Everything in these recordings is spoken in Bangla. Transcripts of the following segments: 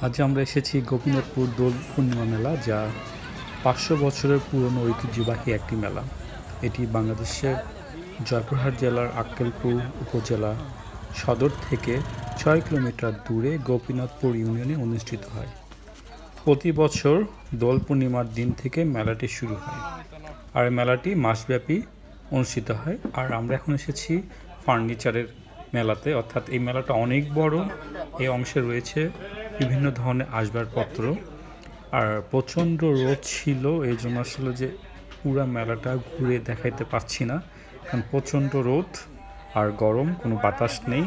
আজ আমরা এসেছি গোপীনাথপুর দোল পূর্ণিমা মেলা, যা ৫০০ বছরের পুরনো ঐতিহ্যবাহী একটি মেলা। এটি বাংলাদেশের জয়পুরহাট জেলার আক্কেলপুর উপজেলা সদর থেকে ৬ কিলোমিটার দূরে গোপীনাথপুর ইউনিয়নে অনুষ্ঠিত হয়। প্রতি বছর দোল পূর্ণিমার দিন থেকে মেলাটি শুরু হয়, আর মেলাটি মাসব্যাপী অনুষ্ঠিত হয়। আর আমরা এখন এসেছি ফার্নিচারের মেলাতে, অর্থাৎ এই মেলাটা অনেক বড়। এই অংশে রয়েছে বিভিন্ন ধরনের আসবাবপত্র, আর প্রচণ্ড রোদ ছিল, এই জন্য আসলে যে পুরা মেলাটা ঘুরে দেখাইতে পারছি না, কারণ প্রচণ্ড রোদ আর গরম, কোনো বাতাস নেই।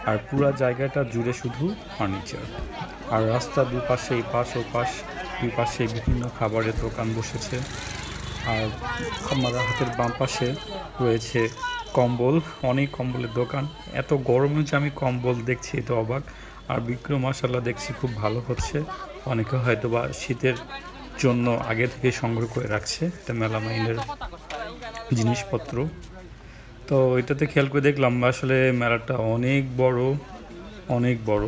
আর পুরা জায়গাটা জুড়ে শুধু ফার্নিচার, আর রাস্তার দুপাশে এই পাশ ও পাশ দুই পাশে বিভিন্ন খাবারের দোকান বসেছে। আর আমার হাতের বাম পাশে রয়েছে কম্বল, অনেক কম্বলের দোকান। এত গরমে যে আমি কম্বল দেখছি এটা অবাক। আর বিক্রি মাশাআল্লাহ দেখছি খুব ভালো হচ্ছে। অনেকে হয়তো বা শীতের জন্য আগে থেকে সংগ্রহ করে রাখছে এটা মেলামাইনের জিনিসপত্র। তো এটাতে খেয়াল করে দেখলাম আসলে মেলাটা অনেক বড়, অনেক বড়।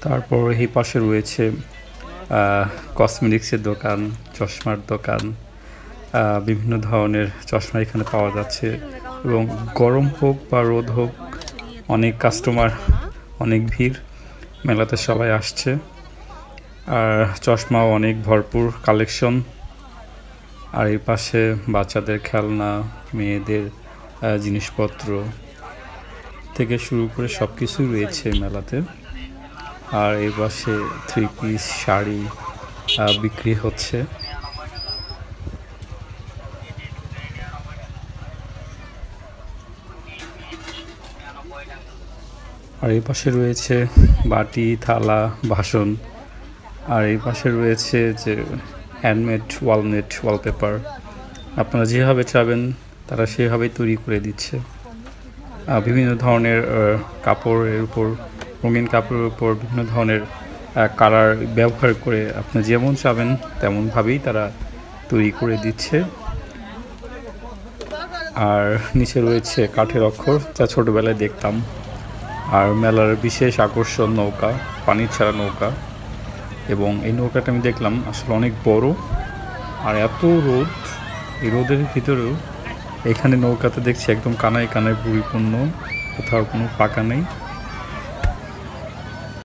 তারপর এই পাশে রয়েছে কসমেটিক্সের দোকান, চশমার দোকান, বিভিন্ন ধরনের চশমা এখানে পাওয়া যাচ্ছে। এবং গরম হোক বা রোদ হোক, অনেক কাস্টমার, অনেক ভিড়, মেলাতে সবাই আসছে। আর চশমাও অনেক ভরপুর কালেকশন। আর এই পাশে বাচ্চাদের খেলনা, মেয়েদের জিনিসপত্র থেকে শুরু করে সব কিছুই রয়েছে মেলাতে। আর এই পাশে 3 পিস শাড়ি বিক্রি হচ্ছে। আর এই পাশে রয়েছে বাটি, থালা, বাসন। আর এই পাশে রয়েছে যে হ্যান্ডমেড ওয়ালপেপার। আপনারা যেভাবে চাবেন তারা সেভাবেই তৈরি করে দিচ্ছে। বিভিন্ন ধরনের কাপড়ের উপর, রঙিন কাপড়ের উপর বিভিন্ন ধরনের কালার ব্যবহার করে আপনি যেমন চাবেন তেমনভাবেই তারা তৈরি করে দিচ্ছে। আর নিচে রয়েছে কাঠের অক্ষর, যা ছোটোবেলায় দেখতাম। আর মেলার বিশেষ আকর্ষণ নৌকা, পানির ছাড়া নৌকা। এবং এই নৌকাটা আমি দেখলাম আসলে অনেক বড়। আর এত রোদ, এই রোদের ভিতরেও এখানে নৌকাতে দেখছি একদম কানায় কানায় পরিপূর্ণ, কোথাও কোনো ফাঁকা নেই।